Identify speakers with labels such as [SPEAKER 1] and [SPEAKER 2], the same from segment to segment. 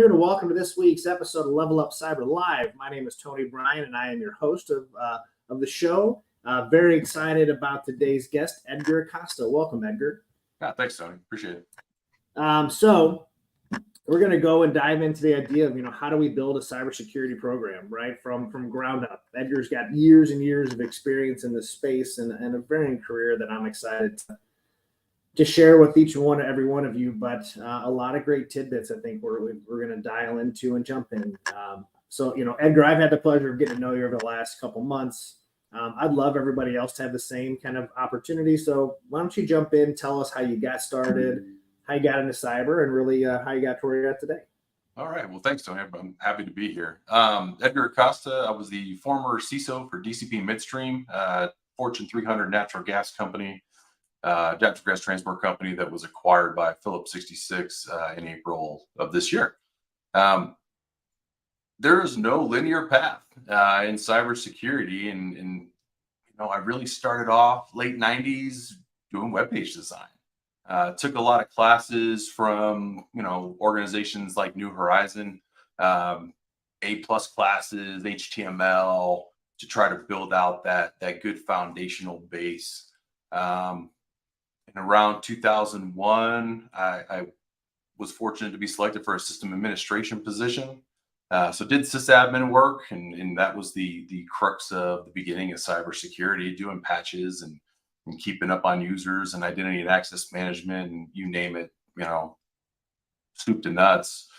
[SPEAKER 1] afternoon and welcome to this week's episode of Level Up Cyber Live. My name is Tony Bryan and I am your host of the show. Very excited about today's guest, Edgar Acosta. Welcome, Edgar.
[SPEAKER 2] Yeah, thanks, Tony. Appreciate it.
[SPEAKER 1] So we're going to go and dive into the idea of, how do we build a cybersecurity program, right, from ground up. Edgar's got years and years of experience in this space and a varying career that I'm excited to share with every one of you, but a lot of great tidbits I think we're going to dial into and jump in. So, Edgar, I've had the pleasure of getting to know you over the last couple months. I'd love everybody else to have the same kind of opportunity. So why don't you jump in, tell us how you got started, how you got into cyber, and really how you got to where you're at today.
[SPEAKER 2] All right. Well, thanks, Tony. I'm happy to be here. Edgar Acosta, I was the former CISO for DCP Midstream, Fortune 300 natural gas company. Natural gas transport company that was acquired by Phillips 66 in April of this year. There is no linear path in cybersecurity, and I really started off late 90s doing web page design. Took a lot of classes from organizations like New Horizon, A+ classes, HTML to try to build out that good foundational base. In around 2001, I was fortunate to be selected for a system administration position. So did sysadmin work, and that was the crux of the beginning of cybersecurity, doing patches and keeping up on users and identity and access management, and you name it, soup to nuts.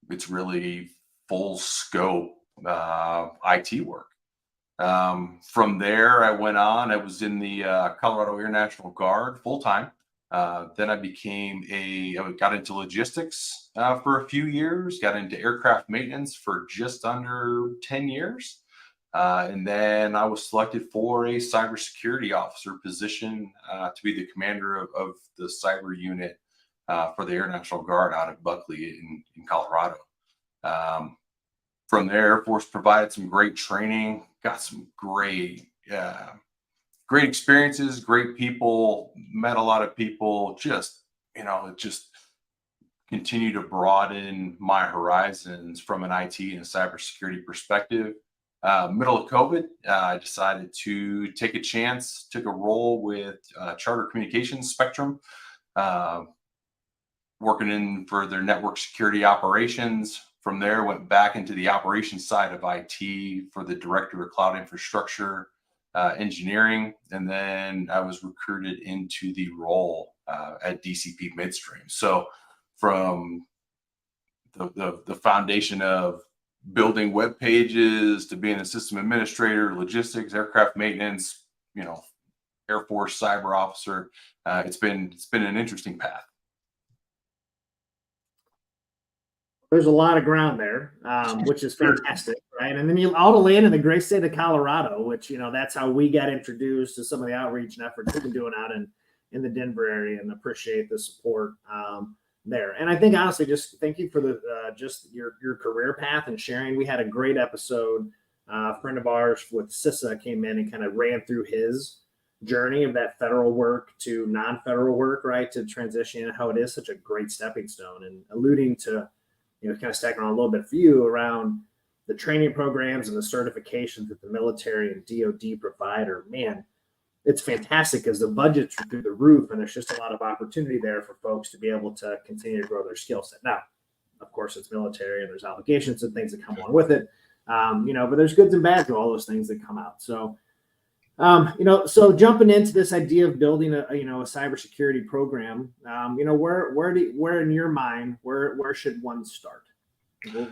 [SPEAKER 2] It's really full scope IT work. From there, I went on. I was in the Colorado Air National Guard full time. Then I got into logistics for a few years, got into aircraft maintenance for just under 10 years. And then I was selected for a cybersecurity officer position to be the commander of the cyber unit for the Air National Guard out of Buckley in Colorado. From there, Air Force provided some great training, got some great experiences, great people, met a lot of people, just continue to broaden my horizons from an IT and cybersecurity perspective. Middle of COVID, I decided to take a chance, took a role with Charter Communications Spectrum, working for their network security operations. From there, went back into the operations side of IT for the director of cloud infrastructure engineering. And then I was recruited into the role at DCP Midstream. So from the foundation of building web pages to being a system administrator, logistics, aircraft maintenance, Air Force cyber officer, it's been an interesting path.
[SPEAKER 1] There's a lot of ground there, which is fantastic, right? And then you all to land in the great state of Colorado, which, that's how we got introduced to some of the outreach and efforts we've been doing out in the Denver area, and appreciate the support there. And I think, honestly, just thank you for just your career path and sharing. We had a great episode. A friend of ours with CISA came in and kind of ran through his journey of that federal work to non-federal work, right, to transition, and how it is such a great stepping stone, and alluding to kind of stacking on a little bit for you around the training programs and the certifications that the military and DoD provide. Man, it's fantastic because the budgets are through the roof, and there's just a lot of opportunity there for folks to be able to continue to grow their skill set. Now, of course, it's military and there's obligations and things that come along with it, but there's goods and bads to all those things that come out. So, so jumping into this idea of building a cybersecurity program, where in your mind, where should one start?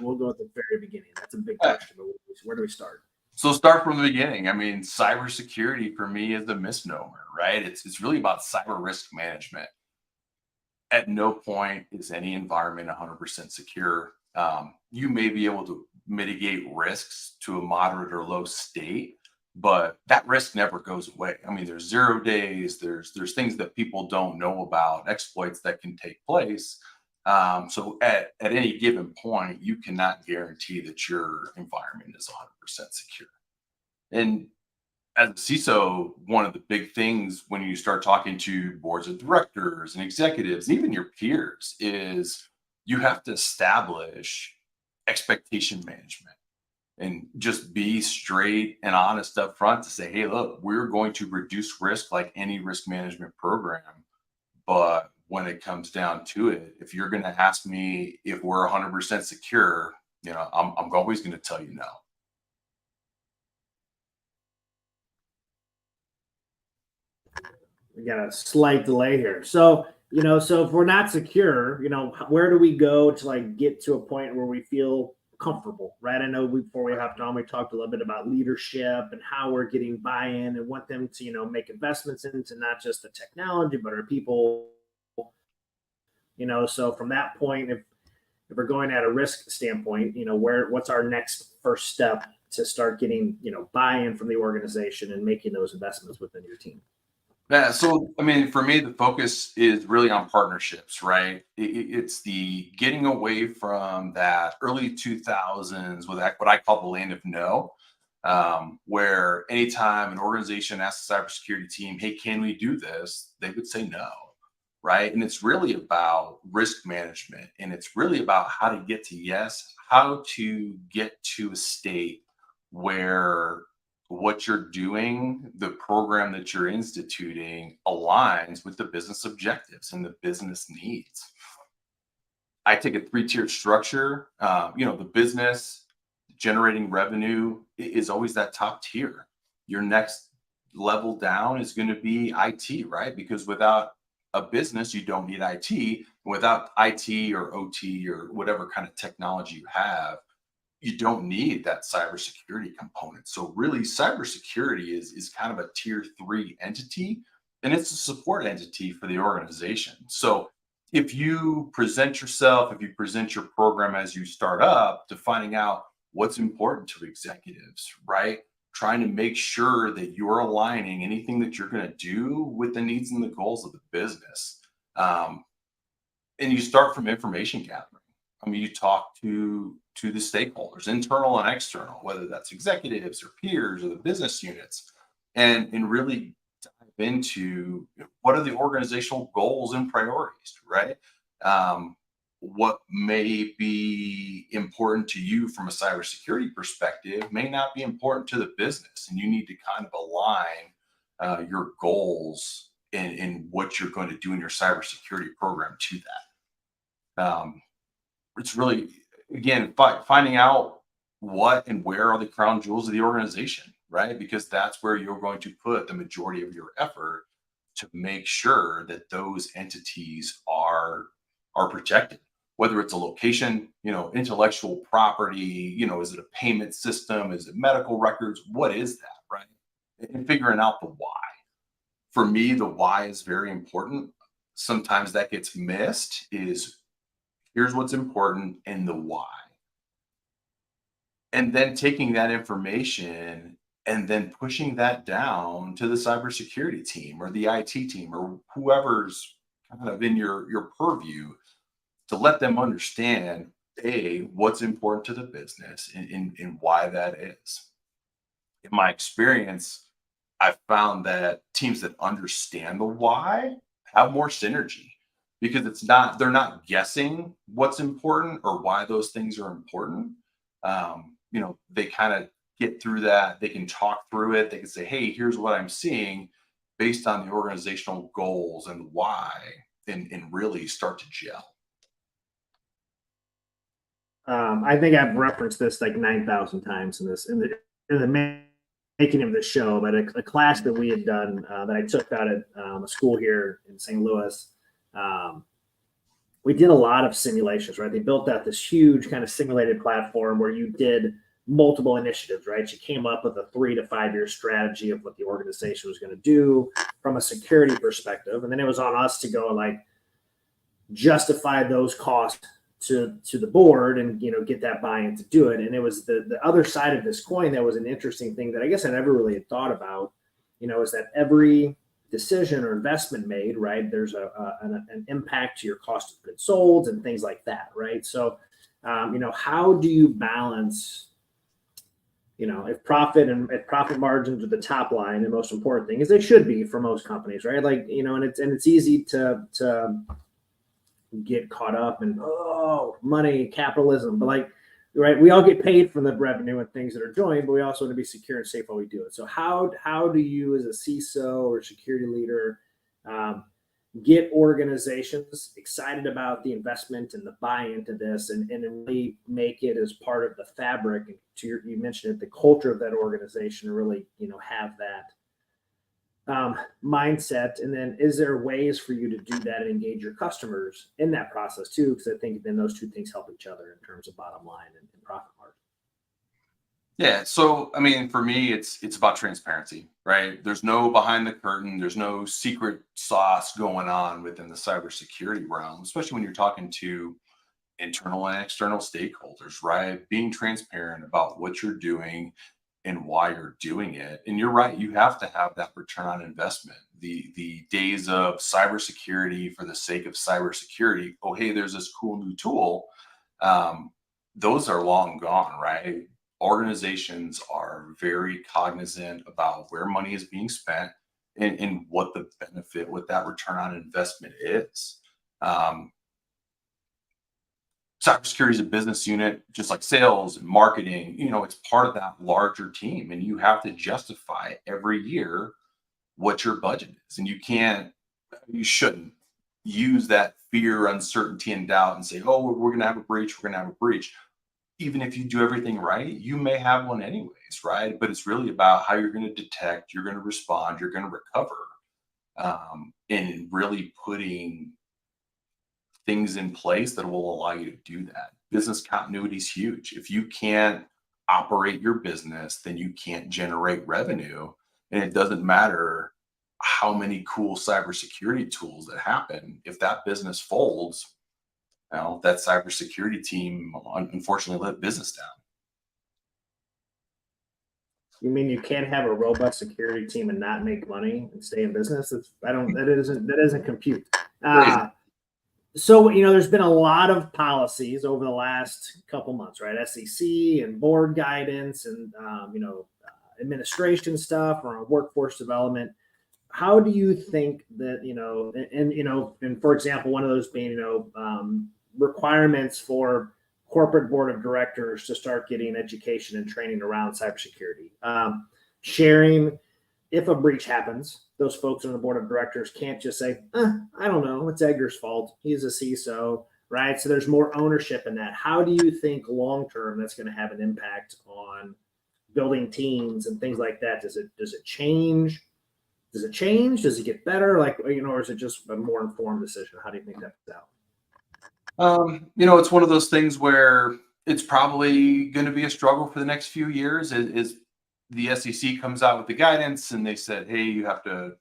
[SPEAKER 1] We'll go at the very beginning. That's a big question, but where do we start?
[SPEAKER 2] So start from the beginning. I mean, cybersecurity for me is a misnomer, right? It's really about cyber risk management. At no point is any environment 100% secure. You may be able to mitigate risks to a moderate or low state, but that risk never goes away. I mean, there's 0 days, there's things that people don't know about, exploits that can take place. So at any given point, you cannot guarantee that your environment is 100% secure. And as a CISO, one of the big things when you start talking to boards of directors and executives, even your peers, is you have to establish expectation management and just be straight and honest up front to say, hey, look, we're going to reduce risk like any risk management program. But when it comes down to it, if you're going to ask me if we're 100% secure, I'm always going to tell you no.
[SPEAKER 1] We got a slight delay here. So, so if we're not secure, where do we go to like get to a point where we feel comfortable, right? I know before we hopped on, we talked a little bit about leadership and how we're getting buy-in and want them to, make investments into not just the technology, but our people, so from that point, if we're going at a risk standpoint, what's our next first step to start getting, buy-in from the organization and making those investments within your team?
[SPEAKER 2] Yeah. So, I mean, for me, the focus is really on partnerships, right? It's the getting away from that early 2000s with what I call the land of no, where anytime an organization asks the cybersecurity team, hey, can we do this? They would say no, right? And it's really about risk management. And it's really about how to get to yes, how to get to a state where what you're doing, the program that you're instituting aligns with the business objectives and the business needs. I take a 3-tiered structure. The business generating revenue is always that top tier. Your next level down is going to be IT, right? Because without a business, you don't need IT. Without IT or OT or whatever kind of technology you have, you don't need that cybersecurity component. So really, cybersecurity is kind of a tier 3 entity, and it's a support entity for the organization. So if you present yourself, if you present your program as you start up to finding out what's important to executives, right? Trying to make sure that you're aligning anything that you're going to do with the needs and the goals of the business. And you start from information gathering. I mean, you talk to the stakeholders, internal and external, whether that's executives or peers or the business units, and really dive into what are the organizational goals and priorities, right? What may be important to you from a cybersecurity perspective may not be important to the business, and you need to kind of align your goals in what you're going to do in your cybersecurity program to that. It's really, again, finding out what and where are the crown jewels of the organization, right? Because that's where you're going to put the majority of your effort to make sure that those entities are protected. Whether it's a location, intellectual property, is it a payment system? Is it medical records? What is that, right? And figuring out the why. For me, the why is very important. Sometimes that gets missed is here's what's important and the why. And then taking that information and then pushing that down to the cybersecurity team or the IT team or whoever's kind of in your purview to let them understand, what's important to the business and why that is. In my experience, I've found that teams that understand the why have more synergy because they're not guessing what's important or why those things are important. They kind of get through that. They can talk through it. They can say, hey, here's what I'm seeing based on the organizational goals and why, and really start to gel.
[SPEAKER 1] I think I've referenced this like 9,000 times in the making of this show, but a class that we had done that I took out at a school here in St. Louis, we did a lot of simulations, right? They built out this huge kind of simulated platform where you did multiple initiatives, right? You came up with a 3 to 5 year strategy of what the organization was going to do from a security perspective. And then it was on us to go and like justify those costs to the board and, get that buy-in to do it. And it was the other side of this coin that was an interesting thing that I guess I never really had thought about, is that every decision or investment made, right, there's an impact to your cost of goods sold and things like that, right? So, how do you balance, if profit margins are the top line, the most important thing is they should be for most companies, right? Like, and it's easy to get caught up in money, capitalism, but like, right, we all get paid from the revenue and things that are joined, but we also want to be secure and safe while we do it. So how do you, as a CISO or security leader, um, get organizations excited about the investment and the buy into this, and really make it as part of the fabric, and you mentioned it, the culture of that organization, really, have that mindset? And then is there ways for you to do that and engage your customers in that process too? Because I think then those two things help each other in terms of bottom line and profit margin.
[SPEAKER 2] Yeah. So, I mean, for me, it's about transparency, right? There's no behind the curtain. There's no secret sauce going on within the cybersecurity realm, especially when you're talking to internal and external stakeholders, right? Being transparent about what you're doing and why you're doing it. And you're right, you have to have that return on investment. The days of cybersecurity for the sake of cybersecurity, oh hey, there's this cool new tool. Um, those are long gone, right? Organizations are very cognizant about where money is being spent and what the benefit, what that return on investment is. Um, Cybersecurity is a business unit, just like sales and marketing. It's part of that larger team, and you have to justify every year what your budget is. And you shouldn't use that fear, uncertainty, and doubt and say, oh, we're going to have a breach, we're going to have a breach. Even if you do everything right, you may have one anyways, right? But it's really about how you're going to detect, you're going to respond, you're going to recover, and really putting things in place that will allow you to do that. Business continuity is huge. If you can't operate your business, then you can't generate revenue. And it doesn't matter how many cool cybersecurity tools that happen. If that business folds, that cybersecurity team unfortunately let business down.
[SPEAKER 1] You mean you can't have a robust security team and not make money and stay in business? That doesn't compute. So, there's been a lot of policies over the last couple months, right? SEC and board guidance and, administration stuff around workforce development. How do you think that, and for example, one of those being, requirements for corporate board of directors to start getting education and training around cybersecurity, sharing if a breach happens, those folks on the board of directors can't just say, I don't know, it's Edgar's fault. He's a CISO, right? So there's more ownership in that. How do you think long term that's going to have an impact on building teams and things like that? Does it change? Does it change? Does it get better? Or is it just a more informed decision? How do you think that's out?
[SPEAKER 2] It's one of those things where it's probably going to be a struggle for the next few years. Is the SEC comes out with the guidance and they said, hey, you have to,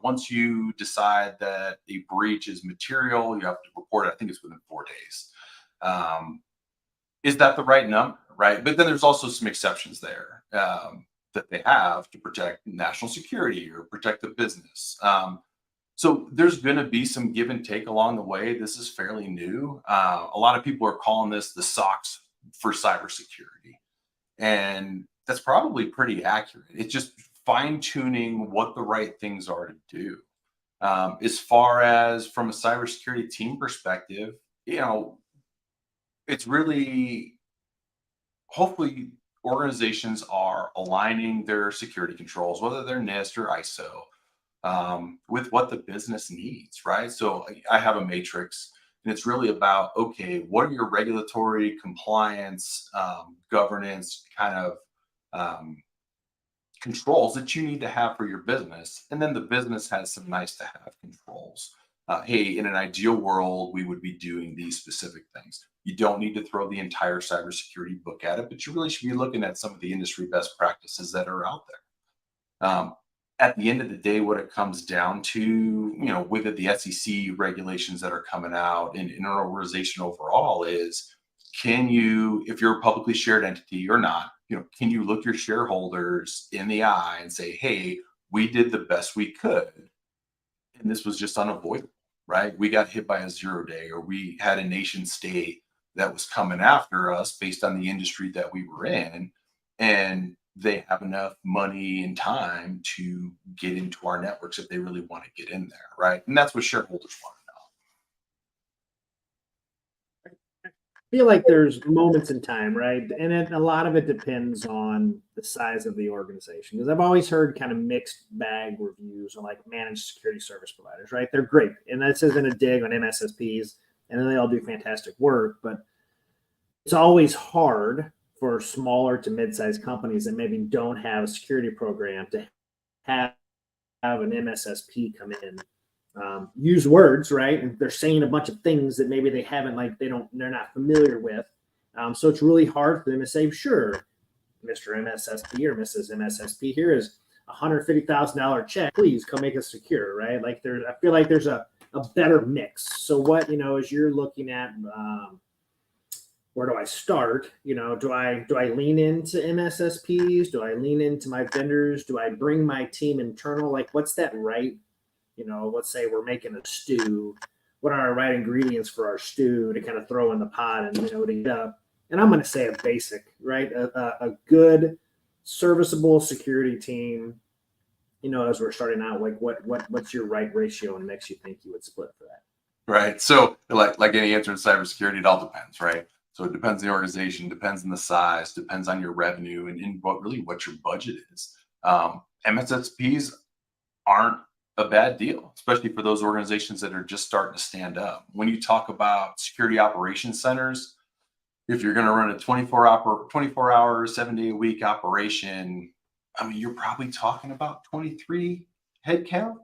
[SPEAKER 2] once you decide that a breach is material, you have to report it. I think it's within 4 days. Is that the right number? Right. But then there's also some exceptions there that they have to protect national security or protect the business. So there's going to be some give and take along the way. This is fairly new. A lot of people are calling this the SOX for cybersecurity. And that's probably pretty accurate. It's just fine tuning what the right things are to do. As far as from a cybersecurity team perspective, it's really, hopefully organizations are aligning their security controls, whether they're NIST or ISO, with what the business needs, right? So I have a matrix, and it's really about, okay, what are your regulatory compliance, governance kind of controls that you need to have for your business? And then the business has some nice to have controls. Hey, in an ideal world, we would be doing these specific things. You don't need to throw the entire cybersecurity book at it, but you really should be looking at some of the industry best practices that are out there. At the end of the day, what it comes down to, with the SEC regulations that are coming out and in an organization overall is, can you, if you're a publicly shared entity or not, can you look your shareholders in the eye and say, hey, we did the best we could, and this was just unavoidable, right? We got hit by a 0 day, or we had a nation state that was coming after us based on the industry that we were in, and they have enough money and time to get into our networks if they really want to get in there, right? And that's what shareholders want to know.
[SPEAKER 1] feel like there's moments in time, right? And a lot of it depends on the size of the organization. Because I've always heard kind of mixed bag reviews on like managed security service providers, right? They're great. And this isn't a dig on MSSPs, and then they all do fantastic work. But it's always hard for smaller to mid-sized companies that maybe don't have a security program to have an MSSP come in, use words, right? And they're saying a bunch of things that maybe they haven't, like they're not familiar with. So it's really hard for them to say, sure, Mr. MSSP or Mrs. MSSP, here is $150,000 check. Please come make us secure, right? Like I feel like there's a better mix. So what, as you're looking at, where do I start? Do I lean into MSSPs? Do I lean into my vendors? Do I bring my team internal? Like, what's that right? Let's say we're making a stew. What are our right ingredients for our stew to kind of throw in the pot and to get up? And I'm going to say a basic, right? A good, serviceable security team. As we're starting out, like what's your right ratio and mix you think you would split for that?
[SPEAKER 2] Right. So like any answer in cybersecurity, it all depends, right? So it depends on the organization, depends on the size, depends on your revenue, and what your budget is. MSSPs aren't a bad deal, especially for those organizations that are just starting to stand up. When you talk about security operations centers, if you're going to run a 24 hour, 7-day a week operation, I mean, you're probably talking about 23 headcount.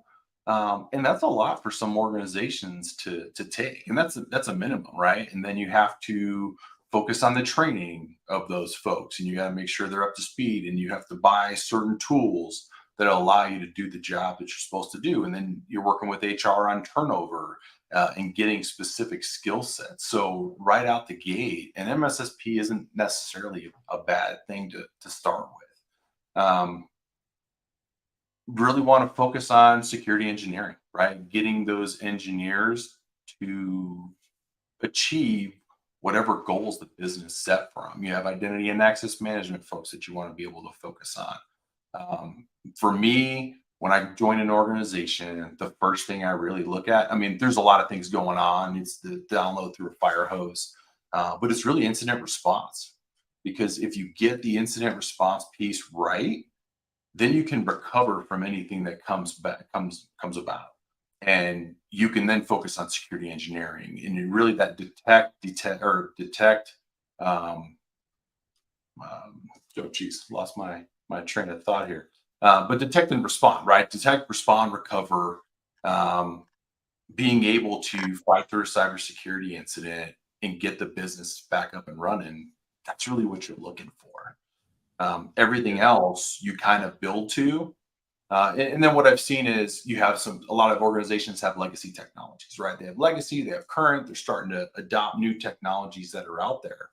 [SPEAKER 2] And that's a lot for some organizations to take, and that's a minimum, right? And then you have to focus on the training of those folks, and you got to make sure they're up to speed, and you have to buy certain tools that allow you to do the job that you're supposed to do. And then you're working with HR on turnover and getting specific skill sets. So right out the gate, an MSSP isn't necessarily a bad thing to start with. Really want to focus on security engineering, right? Getting those engineers to achieve whatever goals the business set for them. You have identity and access management folks that you want to be able to focus on. For me, when I join an organization, the first thing I really look at, I mean, there's a lot of things going on. It's the download through a fire hose, but it's really incident response. Because if you get the incident response piece right, then you can recover from anything that comes about, and you can then focus on security engineering and you really that detect. Oh, geez, lost my train of thought here. But detect and respond, right? Detect, respond, recover. Being able to fight through a cybersecurity incident and get the business back up and running. That's really what you're looking for. Everything else you kind of build to. And then what I've seen is you have a lot of organizations have legacy technologies, right? They have legacy, they have current, they're starting to adopt new technologies that are out there.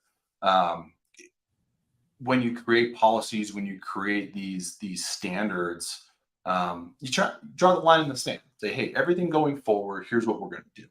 [SPEAKER 2] When you create policies, when you create these standards, you draw the line in the sand. Say, hey, everything going forward, here's what we're going to do.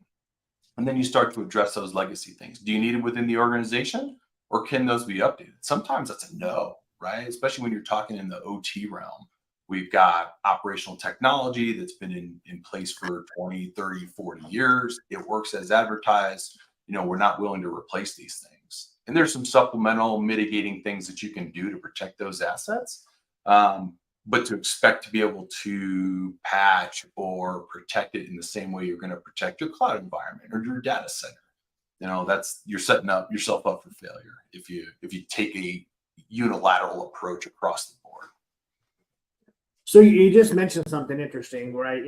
[SPEAKER 2] And then you start to address those legacy things. Do you need it within the organization, or can those be updated? Sometimes that's a no, right? Especially when you're talking in the OT realm. We've got operational technology that's been in place for 20, 30, 40 years. It works as advertised. We're not willing to replace these things. And there's some supplemental mitigating things that you can do to protect those assets. But to expect to be able to patch or protect it in the same way you're going to protect your cloud environment or your data center, you're setting up yourself up for failure if you take a unilateral approach across the board.
[SPEAKER 1] So you just mentioned something interesting, right?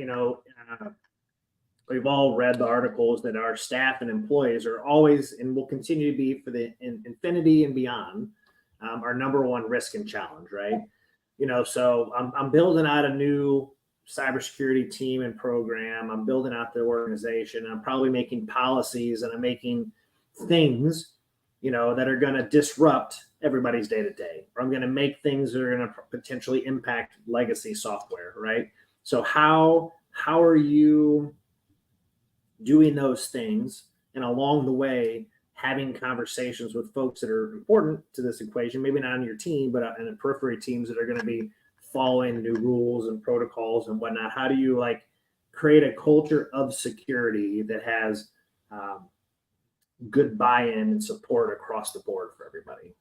[SPEAKER 1] We've all read the articles that our staff and employees are always and will continue to be for the infinity and beyond our number one risk and challenge, right? So I'm building out a new cybersecurity team and program. I'm building out the organization. I'm probably making policies and I'm making things, that are going to disrupt everybody's day to day, or I'm going to make things that are going to potentially impact legacy software, right? So how are you doing those things, and along the way having conversations with folks that are important to this equation, maybe not on your team, but in the periphery teams that are going to be following new rules and protocols and whatnot? How do you create a culture of security that has good buy-in and support across the board for everybody.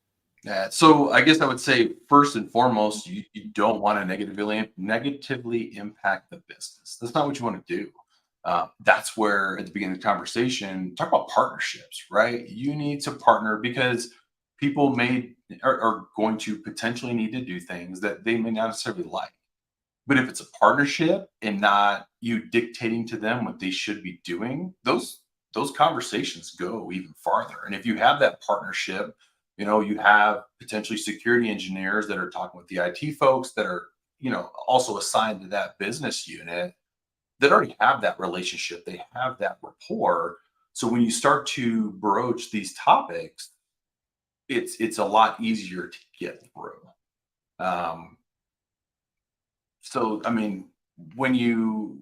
[SPEAKER 2] Yeah, so I guess I would say first and foremost, you don't want to negatively impact the business. That's not what you want to do. That's where at the beginning of the conversation, talk about partnerships, right? You need to partner because people are going to potentially need to do things that they may not necessarily like. But if it's a partnership and not you dictating to them what they should be doing, those conversations go even farther. And if you have that partnership, you have potentially security engineers that are talking with the IT folks that are, also assigned to that business unit that already have that relationship. They have that rapport. So when you start to broach these topics, it's a lot easier to get through. Um, so I mean, when you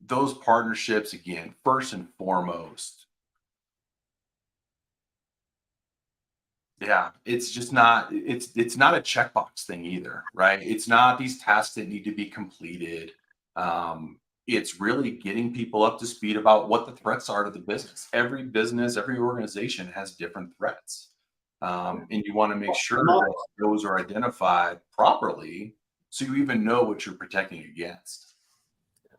[SPEAKER 2] those partnerships again, first and foremost, yeah, it's just not it's not a checkbox thing either, right? It's not these tasks that need to be completed. It's really getting people up to speed about what the threats are to the business, every organization has different threats. And you want to make sure that those are identified properly so you even know what you're protecting against.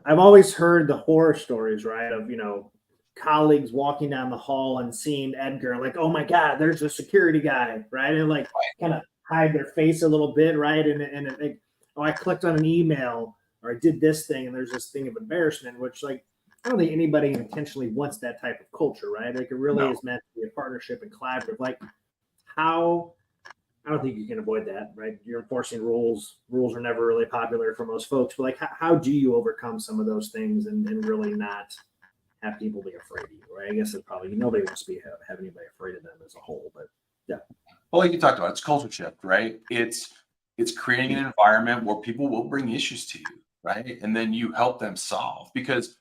[SPEAKER 1] I've always heard the horror stories, right? Of, colleagues walking down the hall and seeing Edgar, like, oh my God, there's a security guy, right? And like kind of hide their face a little bit, right? And like, oh, I clicked on an email or I did this thing, and there's this thing of embarrassment, which like I don't think anybody intentionally wants that type of culture, right? Like it really
[SPEAKER 2] No.
[SPEAKER 1] is meant to be a partnership and collaborative. Like how I don't think you can avoid that, right? You're enforcing rules. Rules are never really popular for most folks, but like, how do you overcome some of those things and really not have people be afraid of you, right? I guess it's probably nobody wants to have anybody afraid of them as a whole, but yeah.
[SPEAKER 2] Well, like you talked about, it's culture shift, right? It's creating an environment where people will bring issues to you, right? And then you help them solve. Because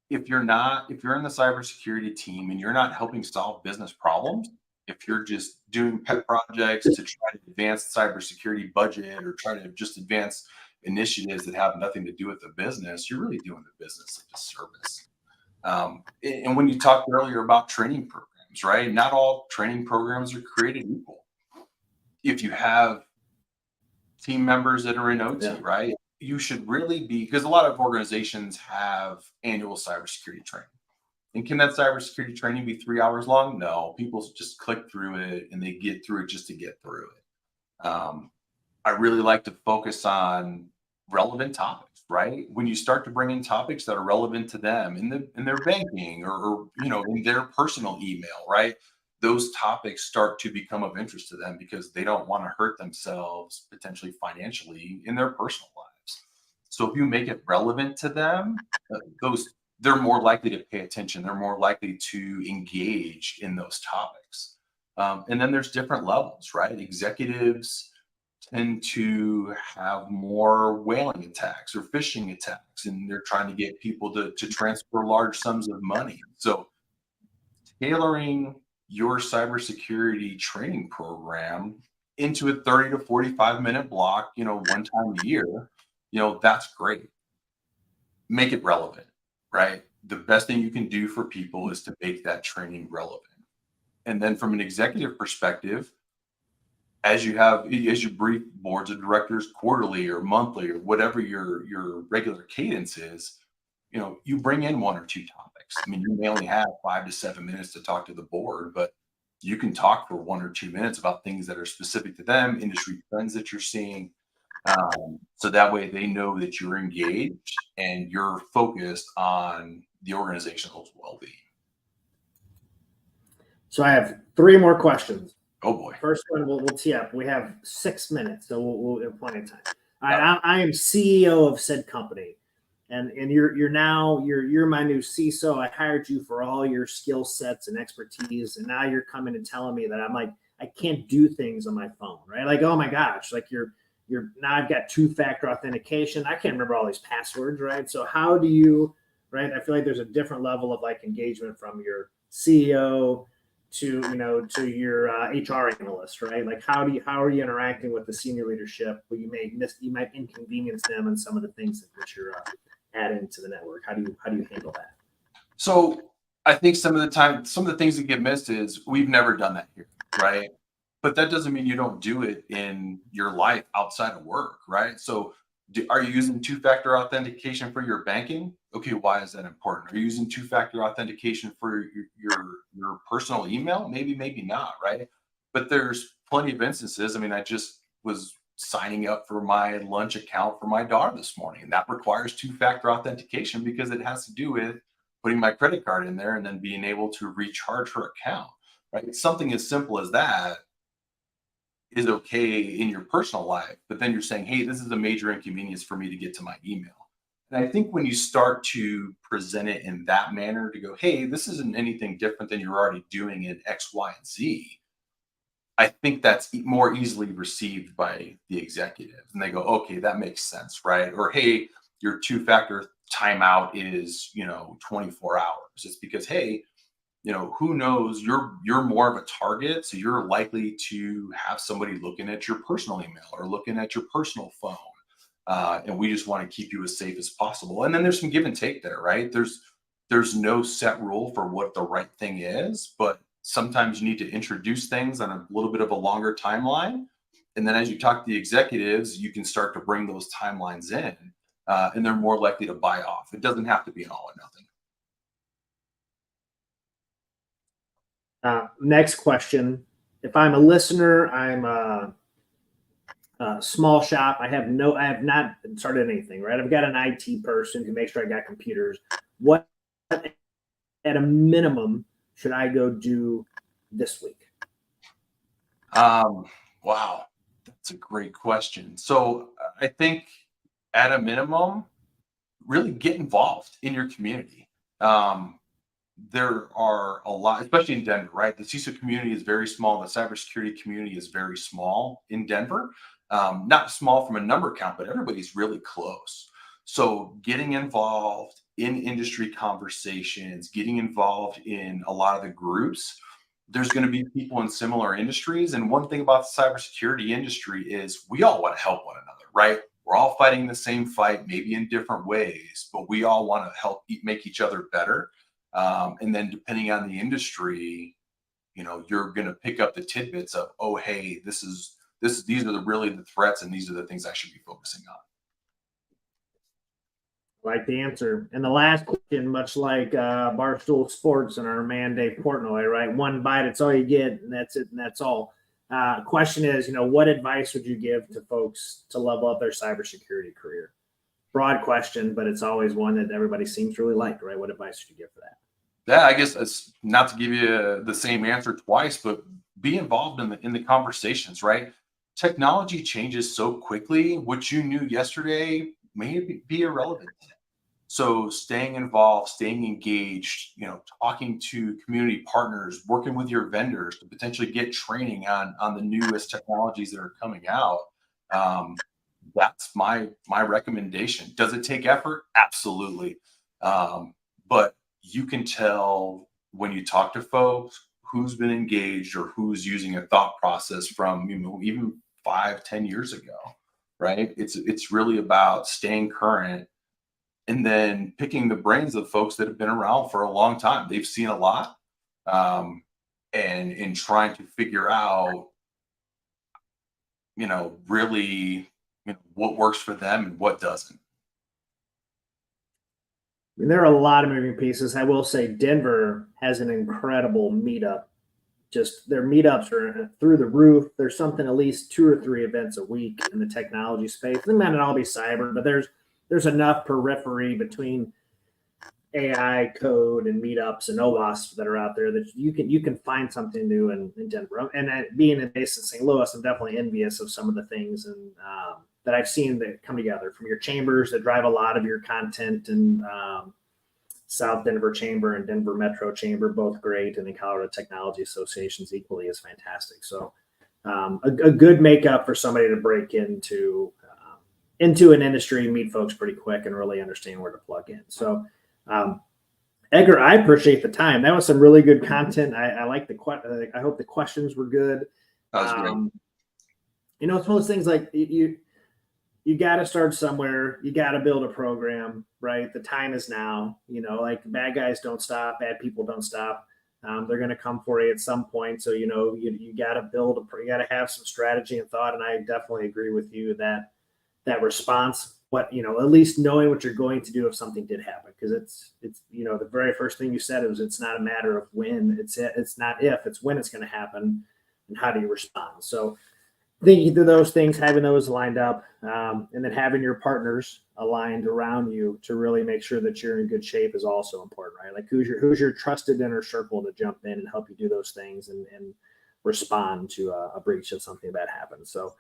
[SPEAKER 2] if you're in the cybersecurity team and you're not helping solve business problems, if you're just doing pet projects to try to advance the cybersecurity budget or try to just advance initiatives that have nothing to do with the business, you're really doing the business a disservice. And when you talked earlier about training programs, right? Not all training programs are created equal. If you have team members that are in OT,
[SPEAKER 1] Yeah.
[SPEAKER 2] right? You should really be, because a lot of organizations have annual cybersecurity training. And can that cybersecurity training be 3 hours long? No, people just click through it and they get through it just to get through it. I really like to focus on relevant topics, right? When you start to bring in topics that are relevant to them in their banking or in their personal email, right? Those topics start to become of interest to them because they don't want to hurt themselves potentially financially in their personal lives. So if you make it relevant to them, those they're more likely to pay attention. They're more likely to engage in those topics. And then there's different levels, right? Executives tend to have more whaling attacks or phishing attacks, and they're trying to get people to transfer large sums of money. So tailoring your cybersecurity training program into a 30 to 45-minute block, one time a year, that's great. Make it relevant, right? The best thing you can do for people is to make that training relevant. And then from an executive perspective, as you brief boards of directors quarterly or monthly or whatever your regular cadence is, you bring in one or two topics. I mean, you may only have 5 to 7 minutes to talk to the board, but you can talk for 1 or 2 minutes about things that are specific to them, industry trends that you're seeing. So that way they know that you're engaged and you're focused on the organizational well-being.
[SPEAKER 1] So I have three more questions.
[SPEAKER 2] Oh boy.
[SPEAKER 1] First one, we'll tee up. We have 6 minutes, so we'll have plenty of time. All right, I am CEO of said company, and you're my new CISO. I hired you for all your skill sets and expertise, and now you're coming and telling me that I'm like I can't do things on my phone, right? Like, oh my gosh, like you're now I've got two-factor authentication. I can't remember all these passwords, right? So how do you, right? I feel like there's a different level of like engagement from your CEO to your HR analyst, right? Like how are you interacting with the senior leadership? Well, you might inconvenience them and some of the things that you're adding to the network. How do you handle that?
[SPEAKER 2] So I think some of the things that get missed is we've never done that here, right? But that doesn't mean you don't do it in your life outside of work, right? So, are you using two-factor authentication for your banking? Okay, why is that important? Are you using two-factor authentication for your personal email? Maybe, maybe not, right? But there's plenty of instances. I mean, I just was signing up for my lunch account for my daughter this morning, and that requires two-factor authentication because it has to do with putting my credit card in there and then being able to recharge her account, right? Something as simple as that is okay in your personal life, but then you're saying, hey, this is a major inconvenience for me to get to my email. And I think when you start to present it in that manner to go, hey, this isn't anything different than you're already doing in X, Y, and Z, I think that's more easily received by the executives. And they go, okay, that makes sense, right? Or, hey, your two-factor timeout is, 24 hours. It's because, hey, who knows, you're more of a target, so you're likely to have somebody looking at your personal email or looking at your personal phone, and we just want to keep you as safe as possible. And then there's some give and take there, right? There's no set rule for what the right thing is, but sometimes you need to introduce things on a little bit of a longer timeline, and then as you talk to the executives, you can start to bring those timelines in, and they're more likely to buy off. It doesn't have to be an all or nothing.
[SPEAKER 1] Next question. If I'm a listener, I'm a small shop. I have not started anything, right? I've got an IT person who makes sure I got computers. What, at a minimum, should I go do this week?
[SPEAKER 2] Wow, that's a great question. So I think at a minimum, really get involved in your community. There are a lot, especially in Denver, right? The CISO community is very small. The cybersecurity community is very small in Denver. Not small from a number count, but everybody's really close. So getting involved in industry conversations, getting involved in a lot of the groups, there's going to be people in similar industries. And one thing about the cybersecurity industry is we all want to help one another, right? We're all fighting the same fight, maybe in different ways, but we all want to help make each other better. And then depending on the industry, you're going to pick up the tidbits of, oh, hey, these are really the threats, and these are the things I should be focusing on.
[SPEAKER 1] Like the answer. And the last question, much like Barstool Sports and our man Dave Portnoy, right? One bite, it's all you get, and that's it, and that's all. Question is, what advice would you give to folks to level up their cybersecurity career? Broad question, but it's always one that everybody seems to really like, right? What advice would you give for that?
[SPEAKER 2] Yeah, I guess it's not to give you the same answer twice, but be involved in the conversations, right? Technology changes so quickly. What you knew yesterday may be irrelevant today. So staying involved, staying engaged, talking to community partners, working with your vendors to potentially get training on the newest technologies that are coming out. That's my recommendation. Does it take effort? Absolutely. But you can tell when you talk to folks who's been engaged or who's using a thought process from even 5-10 years ago, right? It's really about staying current and then picking the brains of folks that have been around for a long time. They've seen a lot, and in trying to figure out, really, what works for them and what doesn't.
[SPEAKER 1] I mean, there are a lot of moving pieces. I will say Denver has an incredible meetup. Just their meetups are through the roof. There's something at least 2 or 3 events a week in the technology space. It might not all be cyber, but there's enough periphery between AI code and meetups and OWASP that are out there that you can find something new in Denver. And being based in St. Louis, I'm definitely envious of some of the things and that I've seen that come together from your chambers that drive a lot of your content, and South Denver Chamber and Denver Metro Chamber, both great, and the Colorado Technology Association's equally is fantastic. So a good makeup for somebody to break into an industry, meet folks pretty quick, and really understand where to plug in. So Edgar, I appreciate the time. That was some really good content. I like I hope the questions were good.
[SPEAKER 2] That was great.
[SPEAKER 1] It's one of those things like you you got to start somewhere. You got to build a program, right? The time is now. Like bad guys don't stop, bad people don't stop. They're going to come for you at some point. So you got to you got to have some strategy and thought. And I definitely agree with you that response, at least knowing what you're going to do if something did happen, because it's the very first thing you said was it's not a matter of when, it's not if, it's when it's going to happen, and how do you respond. So thinking through those things, having those lined up, and then having your partners aligned around you to really make sure that you're in good shape is also important, right? Like who's your trusted inner circle to jump in and help you do those things and respond to a breach if something bad happens. So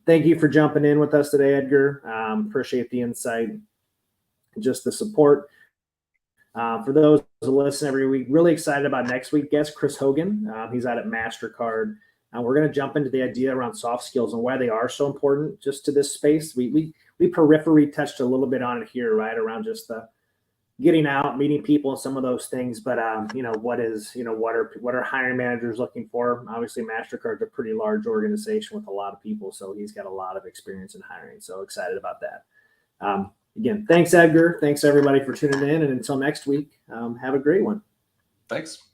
[SPEAKER 1] thank you for jumping in with us today, Edgar. Appreciate the insight and just the support. For those who listen every week, really excited about next week's guest, Chris Hogan. He's out at MasterCard. And we're going to jump into the idea around soft skills and why they are so important just to this space. We periphery touched a little bit on it here, right? Around just the getting out, meeting people and some of those things. But, what are hiring managers looking for? Obviously, MasterCard's a pretty large organization with a lot of people. So he's got a lot of experience in hiring. So excited about that. Again, thanks, Edgar. Thanks, everybody, for tuning in. And until next week, have a great one.
[SPEAKER 2] Thanks.